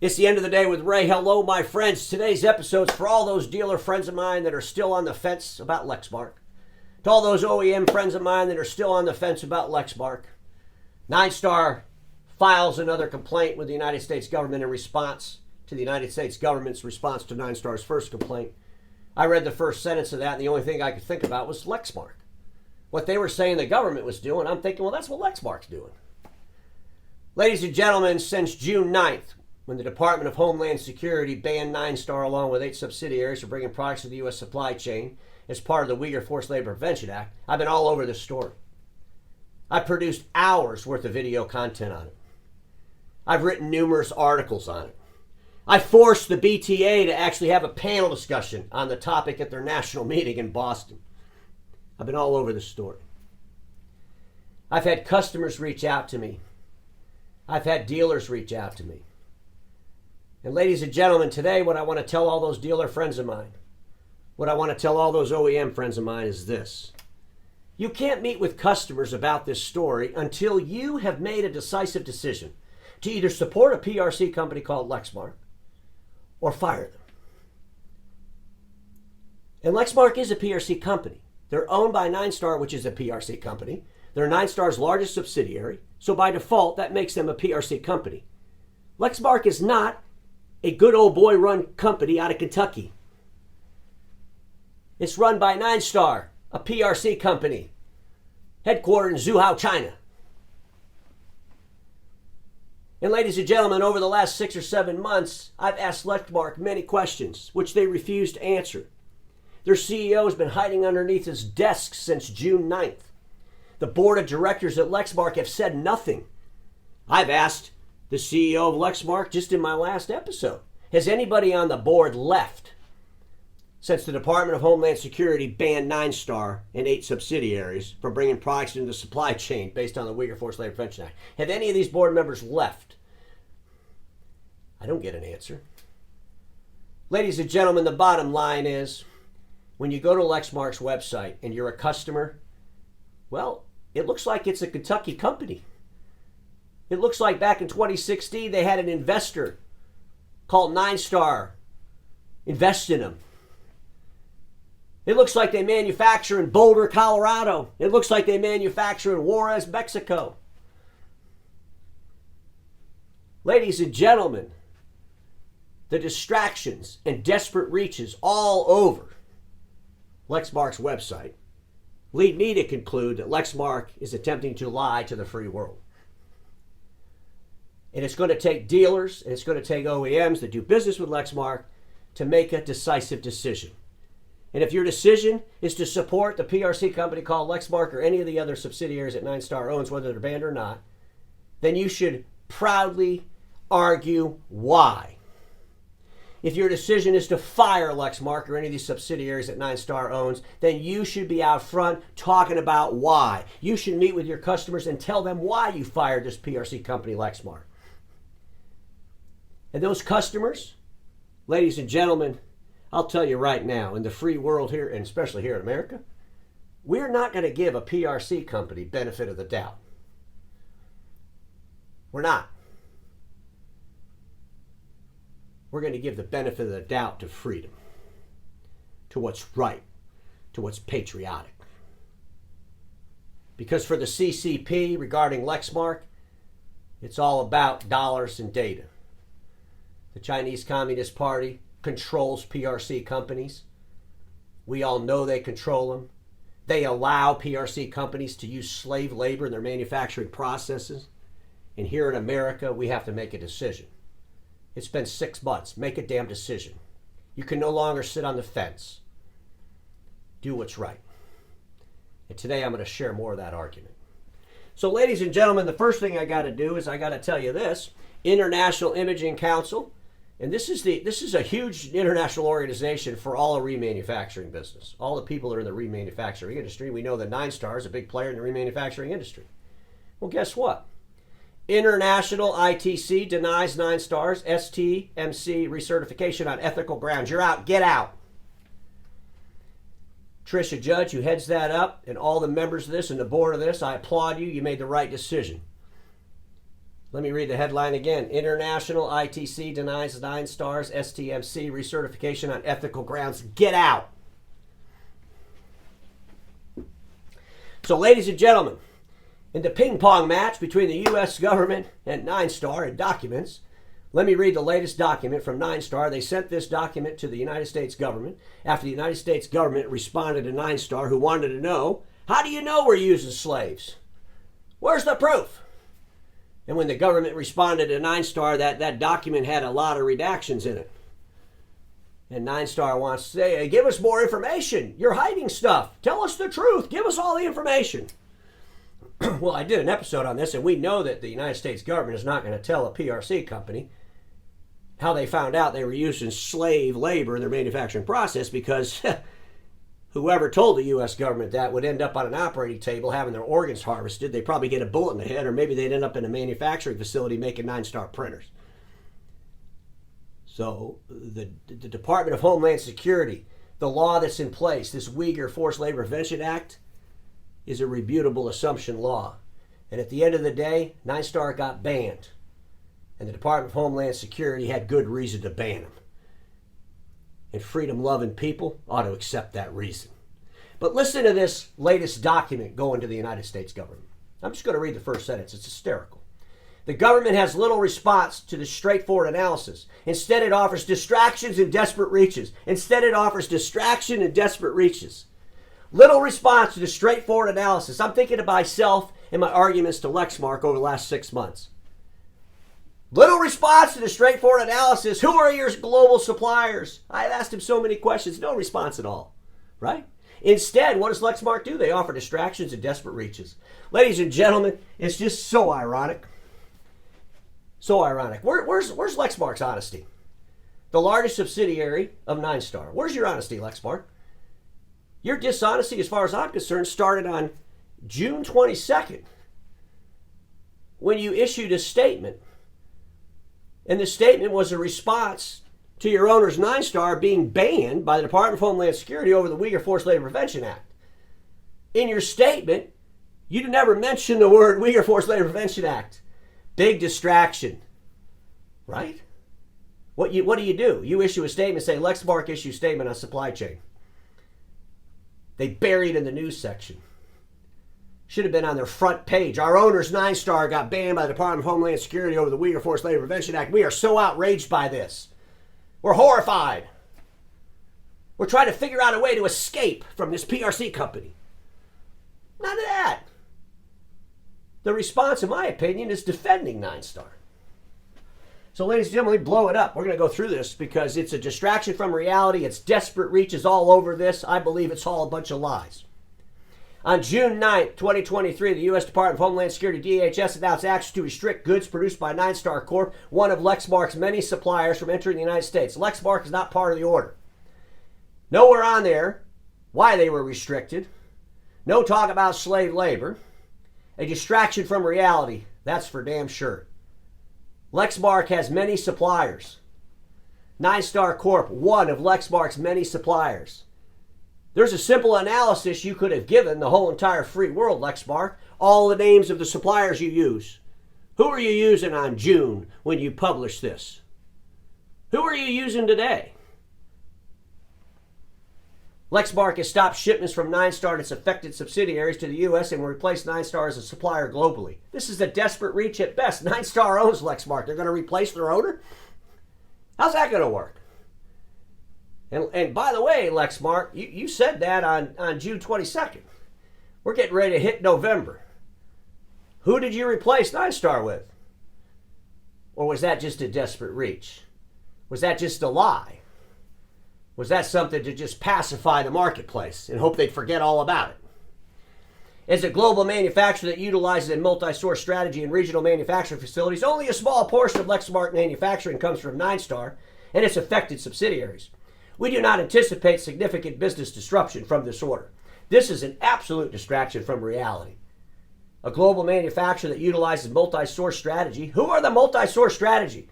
It's the end of the day with Ray. Hello, my friends. Today's episode's for all those dealer friends of mine that are still on the fence about Lexmark. To all those OEM friends of mine that are still on the fence about Lexmark. Ninestar files another complaint with the United States government in response to the United States government's response to Ninestar's first complaint. I read the first sentence of that, and the only thing I could think about was Lexmark. What they were saying the government was doing, I'm thinking, well, that's what Lexmark's doing. Ladies and gentlemen, since June 9th, when the Department of Homeland Security banned Ninestar along with 8 subsidiaries from bringing products to the U.S. supply chain as part of the Uyghur Forced Labor Prevention Act, I've been all over this story. I've produced hours worth of video content on it. I've written numerous articles on it. I forced the BTA to actually have a panel discussion on the topic at their national meeting in Boston. I've been all over this story. I've had customers reach out to me. I've had dealers reach out to me. And ladies and gentlemen, today what I want to tell all those dealer friends of mine, what I want to tell all those OEM friends of mine is this. You can't meet with customers about this story until you have made a decisive decision to either support a PRC company called Lexmark or fire them. And Lexmark is a PRC company. They're owned by Ninestar, which is a PRC company. They're Ninestar's largest subsidiary, so by default, that makes them a PRC company. Lexmark is not a good old boy run company out of Kentucky. It's run by Ninestar, a PRC company, headquartered in Zhuhai, China. And ladies and gentlemen, over the last 6 or 7 months, I've asked Lexmark many questions, which they refuse to answer. Their CEO has been hiding underneath his desk since June 9th. The board of directors at Lexmark have said nothing. I've asked the CEO of Lexmark just in my last episode, has anybody on the board left since the Department of Homeland Security banned Ninestar and 8 subsidiaries from bringing products into the supply chain based on the Uyghur Forced Labor Prevention Act? Have any of these board members left? I don't get an answer. Ladies and gentlemen, the bottom line is, when you go to Lexmark's website and you're a customer, well, it looks like it's a Kentucky company. It looks like back in 2016, they had an investor called Ninestar invest in them. It looks like they manufacture in Boulder, Colorado. It looks like they manufacture in Juarez, Mexico. Ladies and gentlemen, the distractions and desperate reaches all over Lexmark's website lead me to conclude that Lexmark is attempting to lie to the free world. And it's going to take dealers and it's going to take OEMs that do business with Lexmark to make a decisive decision. And if your decision is to support the PRC company called Lexmark or any of the other subsidiaries that Ninestar owns, whether they're banned or not, then you should proudly argue why. If your decision is to fire Lexmark or any of these subsidiaries that Ninestar owns, then you should be out front talking about why. You should meet with your customers and tell them why you fired this PRC company, Lexmark. And those customers, ladies and gentlemen, I'll tell you right now, in the free world here, and especially here in America, we're not going to give a PRC company benefit of the doubt. We're not. We're going to give the benefit of the doubt to freedom, to what's right, to what's patriotic. Because for the CCP regarding Lexmark, it's all about dollars and data. The Chinese Communist Party controls PRC companies. We all know they control them. They allow PRC companies to use slave labor in their manufacturing processes. And here in America, we have to make a decision. It's been 6 months. Make a damn decision. You can no longer sit on the fence. Do what's right. And today I'm going to share more of that argument. So ladies and gentlemen, the first thing I got to do is I got to tell you this. International Imaging Council, and this is a huge international organization for all the remanufacturing business. All the people that are in the remanufacturing industry. We know that Ninestar is a big player in the remanufacturing industry. Well, guess what? International ITC denies Ninestar's STMC recertification on ethical grounds. You're out. Get out. Tricia Judge, who heads that up, and all the members of this and the board of this, I applaud you. You made the right decision. Let me read the headline again. International ITC denies Ninestar's STMC recertification on ethical grounds. Get out. So, ladies and gentlemen, in the ping-pong match between the U.S. government and Ninestar and documents, let me read the latest document from Ninestar. They sent this document to the United States government after the United States government responded to Ninestar, who wanted to know, how do you know we're using slaves? Where's the proof? And when the government responded to Ninestar, that document had a lot of redactions in it. And Ninestar wants to say, hey, give us more information. You're hiding stuff. Tell us the truth. Give us all the information. Well, I did an episode on this, and we know that the United States government is not going to tell a PRC company how they found out they were using slave labor in their manufacturing process, because whoever told the U.S. government that would end up on an operating table having their organs harvested. They'd probably get a bullet in the head, or maybe they'd end up in a manufacturing facility making Ninestar printers. So the Department of Homeland Security, the law that's in place, this Uyghur Forced Labor Prevention Act, is a rebutable assumption law. And at the end of the day, Ninestar got banned. And the Department of Homeland Security had good reason to ban them. And freedom-loving people ought to accept that reason. But listen to this latest document going to the United States government. I'm just going to read the first sentence. It's hysterical. The government has little response to the straightforward analysis. Instead, it offers distractions and desperate reaches. Little response to the straightforward analysis. I'm thinking of myself and my arguments to Lexmark over the last 6 months. Little response to the straightforward analysis. Who are your global suppliers? I've asked him so many questions. No response at all, right? Instead, what does Lexmark do? They offer distractions and desperate reaches. Ladies and gentlemen, it's just so ironic. So ironic. Where's Lexmark's honesty? The largest subsidiary of Ninestar. Where's your honesty, Lexmark? Your dishonesty, as far as I'm concerned, started on June 22nd when you issued a statement. And the statement was a response to your owners, Ninestar, being banned by the Department of Homeland Security over the Uyghur Forced Labor Prevention Act. In your statement, you never mentioned the word Uyghur Forced Labor Prevention Act. Big distraction, right? What do? You issue a statement saying Lexmark issued statement on supply chain. They buried in the news section. Should have been on their front page. Our owners, Ninestar, got banned by the Department of Homeland Security over the Uyghur Forced Labor Prevention Act. We are so outraged by this. We're horrified. We're trying to figure out a way to escape from this PRC company. None of that. The response, in my opinion, is defending Ninestar. So, ladies and gentlemen, we blow it up. We're going to go through this because it's a distraction from reality. It's desperate reaches all over this. I believe it's all a bunch of lies. On June 9th, 2023, the U.S. Department of Homeland Security, DHS, announced actions to restrict goods produced by Ninestar Corp., one of Lexmark's many suppliers, from entering the United States. Lexmark is not part of the order. Nowhere on there why they were restricted. No talk about slave labor. A distraction from reality, that's for damn sure. Lexmark has many suppliers. Ninestar Corp., one of Lexmark's many suppliers. There's a simple analysis you could have given the whole entire free world, Lexmark. All the names of the suppliers you use. Who are you using on June when you publish this? Who are you using today? Lexmark has stopped shipments from Ninestar and its affected subsidiaries to the U.S. and will replace Ninestar as a supplier globally. This is a desperate reach at best. Ninestar owns Lexmark. They're going to replace their owner? How's that going to work? And by the way, Lexmark, you said that on June 22nd. We're getting ready to hit November. Who did you replace Ninestar with? Or was that just a desperate reach? Was that just a lie? Was that something to just pacify the marketplace and hope they'd forget all about it? As a global manufacturer that utilizes a multi-source strategy in regional manufacturing facilities, only a small portion of Lexmark manufacturing comes from Ninestar and its affected subsidiaries. We do not anticipate significant business disruption from this order. This is an absolute distraction from reality. A global manufacturer that utilizes multi-source strategy. Who are the multi-source strategy?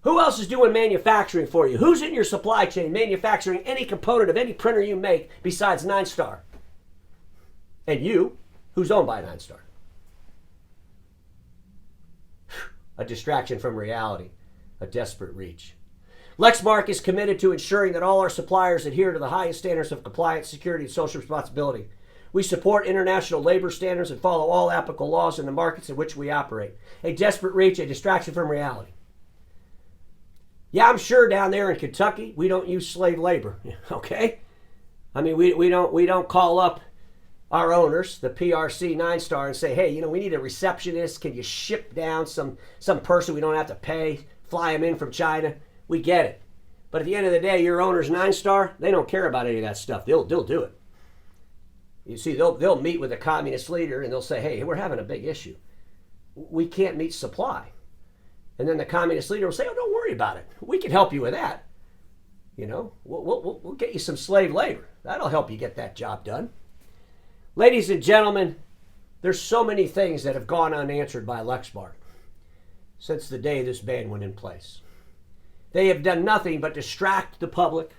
Who else is doing manufacturing for you? Who's in your supply chain manufacturing any component of any printer you make besides Ninestar? And you, who's owned by Ninestar? a distraction from reality, a desperate reach. Lexmark is committed to ensuring that all our suppliers adhere to the highest standards of compliance, security, and social responsibility. We support international labor standards and follow all applicable laws in the markets in which we operate. A desperate reach, a distraction from reality. Yeah, I'm sure down there in Kentucky, we don't use slave labor, okay? I mean, we don't call up our owners, the PRC Ninestar, and say, hey, we need a receptionist. Can you ship down some person we don't have to pay, fly them in from China? We get it. But at the end of the day, your owner's Ninestar, they don't care about any of that stuff. They'll do it. You see, they'll meet with a communist leader and they'll say, hey, we're having a big issue. We can't meet supply. And then the communist leader will say, oh, don't worry about it. We can help you with that. We'll get you some slave labor. That'll help you get that job done. Ladies and gentlemen, there's so many things that have gone unanswered by Lexmark since the day this ban went in place. They have done nothing but distract the public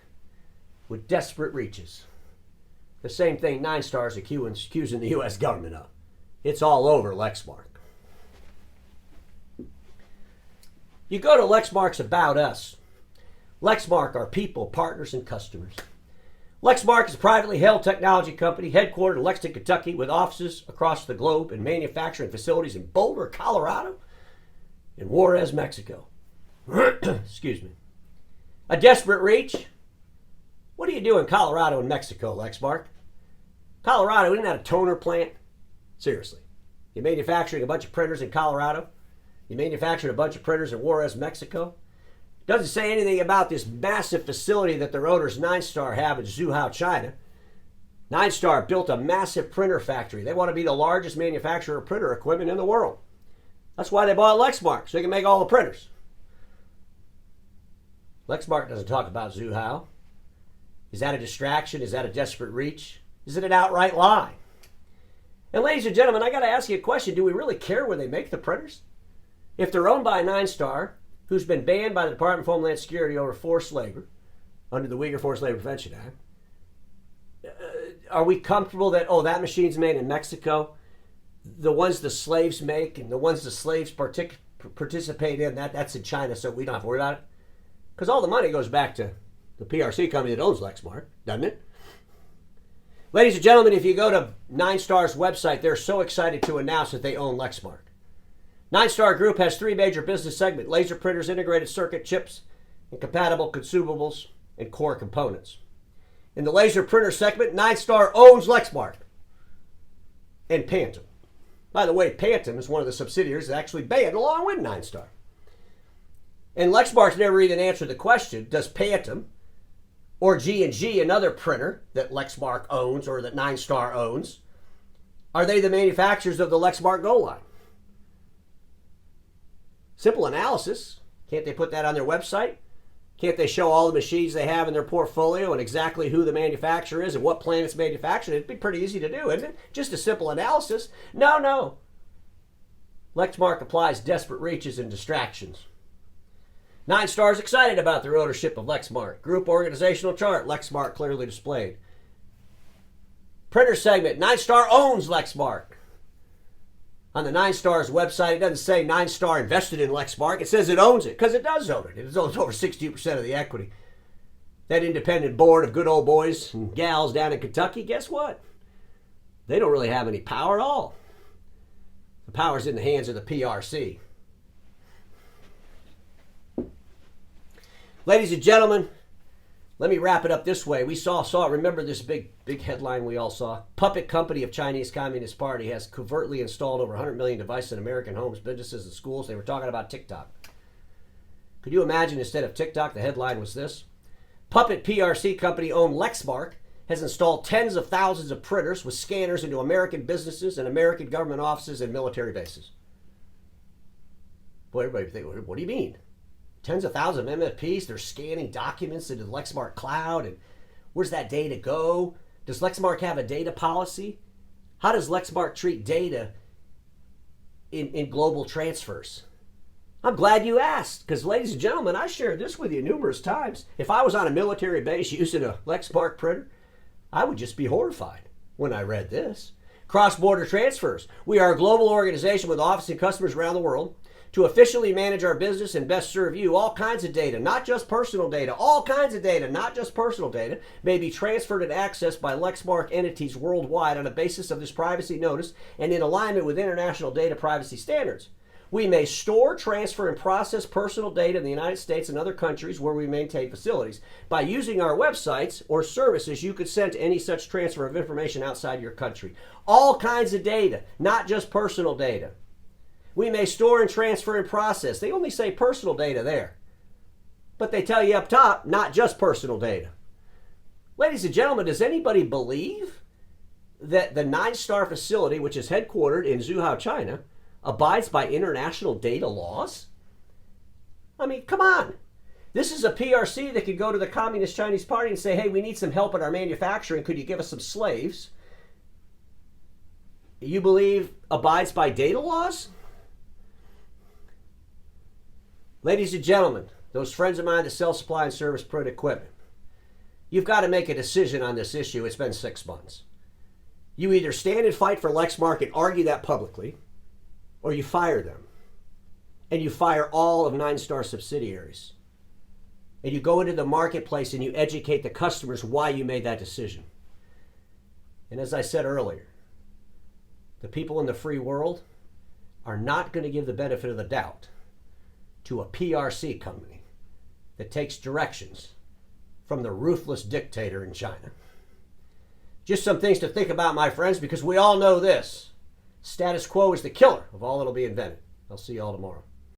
with desperate reaches. The same thing Ninestar is accusing the U.S. government of. It's all over Lexmark. You go to Lexmark's About Us. Lexmark are people, partners, and customers. Lexmark is a privately held technology company headquartered in Lexington, Kentucky, with offices across the globe and manufacturing facilities in Boulder, Colorado, and Juarez, Mexico. Excuse me. A desperate reach? What do you do in Colorado and Mexico, Lexmark? Colorado, isn't that a toner plant? Seriously. You're manufacturing a bunch of printers in Colorado? You manufactured a bunch of printers in Juarez, Mexico? Doesn't say anything about this massive facility that their owners Ninestar have in Zhuhai, China. Ninestar built a massive printer factory. They want to be the largest manufacturer of printer equipment in the world. That's why they bought Lexmark, so they can make all the printers. Lexmark doesn't talk about Zhuhai. Is that a distraction? Is that a desperate reach? Is it an outright lie? And ladies and gentlemen, I got to ask you a question. Do we really care where they make the printers? If they're owned by Ninestar, who's been banned by the Department of Homeland Security over forced labor, under the Uyghur Forced Labor Prevention Act, are we comfortable that, that machine's made in Mexico? The ones the slaves make and the ones the slaves participate in, that's in China, so we don't have to worry about it? Because all the money goes back to the PRC company that owns Lexmark, doesn't it? Ladies and gentlemen, if you go to Ninestar's website, they're so excited to announce that they own Lexmark. Ninestar Group has 3 major business segments: laser printers, integrated circuit chips, and compatible consumables and core components. In the laser printer segment, Ninestar owns Lexmark and Pantom. By the way, Pantom is one of the subsidiaries that actually banned along with Ninestar. And Lexmark's never even answered the question, does Pantom or G&G, another printer that Lexmark owns or that Ninestar owns, are they the manufacturers of the Lexmark Go line? Simple analysis. Can't they put that on their website? Can't they show all the machines they have in their portfolio and exactly who the manufacturer is and what plant it's manufactured? It'd be pretty easy to do, isn't it? Just a simple analysis. No. Lexmark applies desperate reaches and distractions. Ninestar is excited about their ownership of Lexmark. Group organizational chart, Lexmark clearly displayed. Printer segment, Ninestar owns Lexmark. On the Ninestar's website, it doesn't say Ninestar invested in Lexmark. It says it owns it, because it does own it. It owns over 60% of the equity. That independent board of good old boys and gals down in Kentucky, guess what? They don't really have any power at all. The power's in the hands of the PRC. Ladies and gentlemen, let me wrap it up this way. We saw remember this big headline we all saw? Puppet company of Chinese Communist Party has covertly installed over 100 million devices in American homes, businesses, and schools. They were talking about TikTok. Could you imagine instead of TikTok, the headline was this? Puppet PRC company owned Lexmark has installed tens of thousands of printers with scanners into American businesses and American government offices and military bases. Boy, everybody think, what do you mean? Tens of thousands of MFPs, they're scanning documents into the Lexmark cloud, and where's that data go? Does Lexmark have a data policy? How does Lexmark treat data in global transfers? I'm glad you asked, because ladies and gentlemen, I shared this with you numerous times. If I was on a military base using a Lexmark printer, I would just be horrified when I read this. Cross-border transfers. We are a global organization with offices and customers around the world. To efficiently manage our business and best serve you, all kinds of data, not just personal data, all kinds of data, not just personal data, may be transferred and accessed by Lexmark entities worldwide on the basis of this privacy notice and in alignment with international data privacy standards. We may store, transfer, and process personal data in the United States and other countries where we maintain facilities. By using our websites or services, you could send any such transfer of information outside your country. All kinds of data, not just personal data. We may store and transfer and process. They only say personal data there. But they tell you up top, not just personal data. Ladies and gentlemen, does anybody believe that the Ninestar facility, which is headquartered in Zhuhai, China, abides by international data laws? I mean, come on. This is a PRC that could go to the Communist Chinese Party and say, hey, we need some help in our manufacturing. Could you give us some slaves? You believe abides by data laws? Ladies and gentlemen, those friends of mine that sell, supply, and service print equipment, you've got to make a decision on this issue. It's been 6 months. You either stand and fight for Lexmark and argue that publicly, or you fire them. And you fire all of Ninestar subsidiaries. And you go into the marketplace and you educate the customers why you made that decision. And as I said earlier, the people in the free world are not going to give the benefit of the doubt to a PRC company that takes directions from the ruthless dictator in China. Just some things to think about, my friends, because we all know this. Status quo is the killer of all that'll be invented. I'll see you all tomorrow.